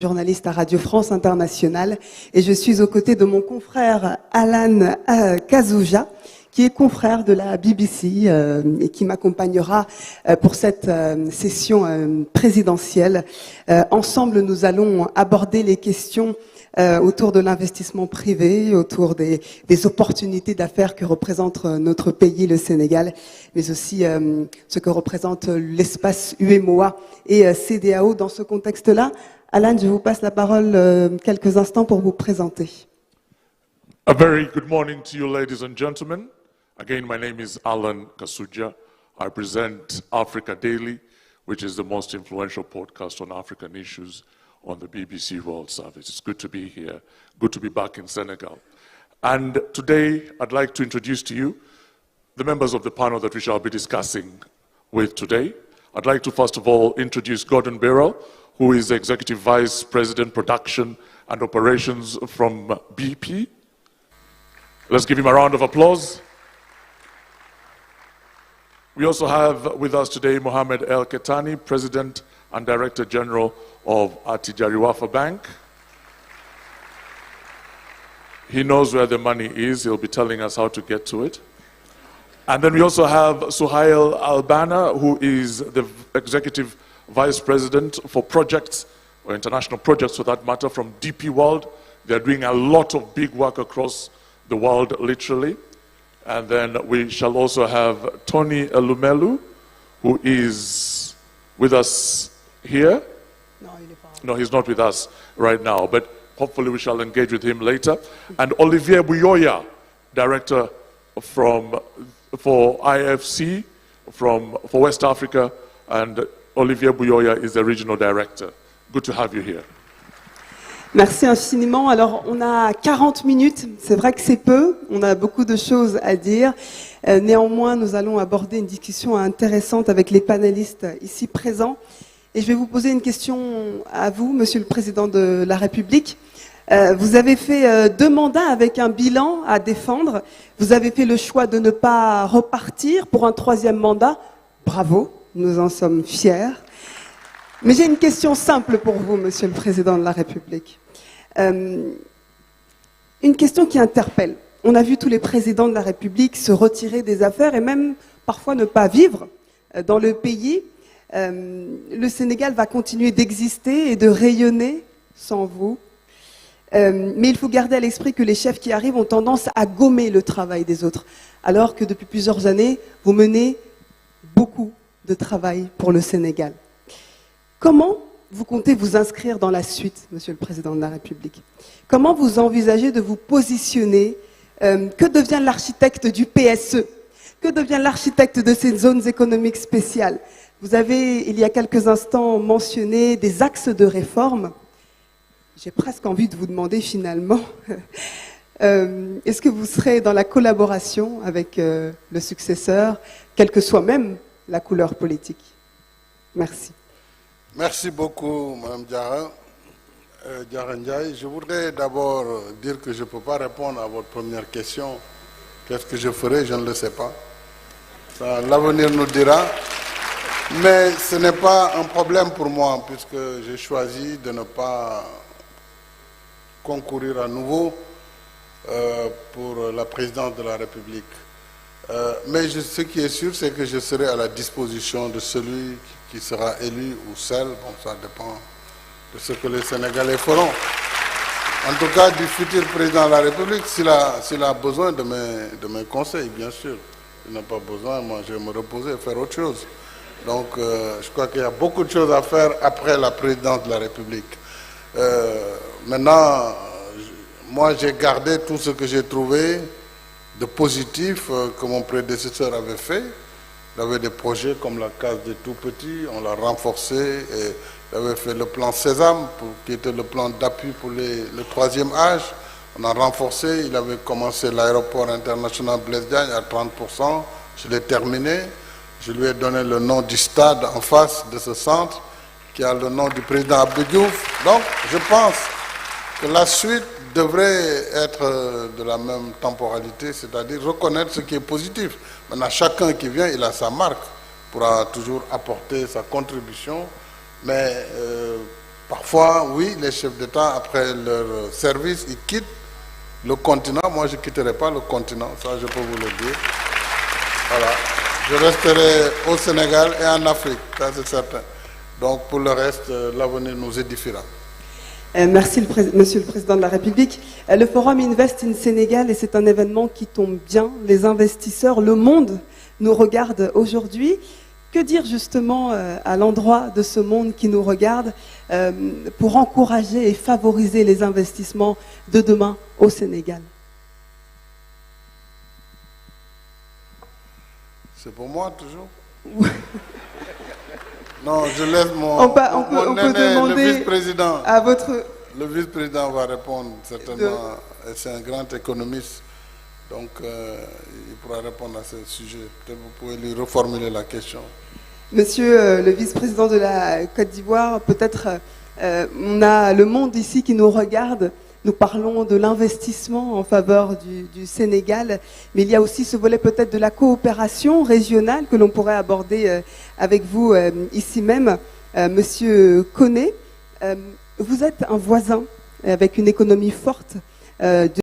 Journaliste à Radio France Internationale, et je suis aux côtés de mon confrère Alan Kazouja, qui est confrère de la BBC et qui m'accompagnera pour cette session présidentielle. Ensemble, nous allons aborder les questions autour de l'investissement privé, autour des opportunités d'affaires que représente notre pays, le Sénégal, mais aussi ce que représente l'espace UEMOA et CEDEAO dans ce contexte-là. Alan, je vous passe la parole quelques instants pour vous présenter. A very good morning to you, ladies and gentlemen. Again, my name is Alan Kasuja. I present Africa Daily, which is the most influential podcast on African issues on the BBC World Service. It's good to be here, good to be back in Senegal. And today, I'd like to introduce to you the members of the panel that we shall be discussing with today. I'd like to first of all introduce Gordon Birrell, who is Executive Vice President, Production and Operations from BP. Let's give him a round of applause. We also have with us today Mohamed El Ketani, President and Director General of Attijari Wafa Bank. He knows where the money is. He'll be telling us how to get to it. And then we also have Suhail Albana, who is the Executive Vice President for projects, or international projects for that matter, from DP World. They're doing a lot of big work across the world, literally. And then we shall also have Tony Elumelu, who is with us here. No, he's not with us right now, but hopefully we shall engage with him later. And Olivier Buyoya, Director for IFC for West Africa, and Olivier Buyoya is the Regional Director. Good to have you here. Merci infiniment. Alors, on a 40 minutes. C'est vrai que c'est peu. On a beaucoup de choses à dire. Néanmoins, nous allons aborder une discussion intéressante avec les panélistes ici présents. Et je vais vous poser une question à vous, Monsieur le Président de la République. Vous avez fait 2 mandats avec un bilan à défendre. Vous avez fait le choix de ne pas repartir pour un 3e mandat. Bravo, nous en sommes fiers. Mais j'ai une question simple pour vous, Monsieur le Président de la République. Une question qui interpelle. On a vu tous les présidents de la République se retirer des affaires et même parfois ne pas vivre dans le pays. Le Sénégal va continuer d'exister et de rayonner sans vous. Mais il faut garder à l'esprit que les chefs qui arrivent ont tendance à gommer le travail des autres, alors que depuis plusieurs années, vous menez beaucoup de travail pour le Sénégal. Comment vous comptez vous inscrire dans la suite, Monsieur le Président de la République? Comment vous envisagez de vous positionner? Que devient l'architecte du PSE? Que devient l'architecte de ces zones économiques spéciales? Vous avez, il y a quelques instants, mentionné des axes de réforme. J'ai presque envie de vous demander finalement, est-ce que vous serez dans la collaboration avec le successeur, quelle que soit même la couleur politique? Merci. Merci beaucoup, Mme Diarra Ndiaye. Je voudrais d'abord dire que je ne peux pas répondre à votre première question. Qu'est-ce que je ferai? Je ne le sais pas. L'avenir nous dira. Mais ce n'est pas un problème pour moi, puisque j'ai choisi de ne pas concourir à nouveau pour la présidence de la République. Mais ce qui est sûr, c'est que je serai à la disposition de celui qui sera élu ou celle. Bon, ça dépend de ce que les Sénégalais feront. En tout cas, du futur président de la République, s'il a besoin de mes conseils, bien sûr. S'il n'a pas besoin, moi, je vais me reposer et faire autre chose. Donc, je crois qu'il y a beaucoup de choses à faire après la présidence de la République. Maintenant, moi, j'ai gardé tout ce que j'ai trouvé de positif que mon prédécesseur avait fait. Il avait des projets comme la case des tout-petits, on l'a renforcé, et il avait fait le plan Sésame, qui était le plan d'appui pour le 3e âge. On a renforcé, il avait commencé l'aéroport international Blaise Diagne à 30%, je l'ai terminé. Je lui ai donné le nom du stade en face de ce centre, qui a le nom du président Abdou Diouf. Donc, je pense que la suite devrait être de la même temporalité, c'est-à-dire reconnaître ce qui est positif. Maintenant, chacun qui vient, il a sa marque, pourra toujours apporter sa contribution, mais Parfois, oui, les chefs d'État, après leur service, ils quittent le continent. Moi, je ne quitterai pas le continent, ça je peux vous le dire. Voilà. Je resterai au Sénégal et en Afrique, ça c'est certain. Donc pour le reste, l'avenir nous édifiera. Merci, Monsieur le Président de la République. Le Forum Invest in Sénégal, et c'est un événement qui tombe bien. Les investisseurs, le monde nous regarde aujourd'hui. Que dire justement à l'endroit de ce monde qui nous regarde pour encourager et favoriser les investissements de demain au Sénégal? C'est pour moi toujours. Non, je laisse mon aîné, le vice-président. À votre... Le vice-président va répondre certainement. C'est un grand économiste, donc il pourra répondre à ce sujet. Peut-être vous pouvez lui reformuler la question. Monsieur le vice-président de la Côte d'Ivoire, peut-être on a le monde ici qui nous regarde. Nous parlons de l'investissement en faveur du Sénégal, mais il y a aussi ce volet peut-être de la coopération régionale que l'on pourrait aborder avec vous ici même. Monsieur Koné, vous êtes un voisin avec une économie forte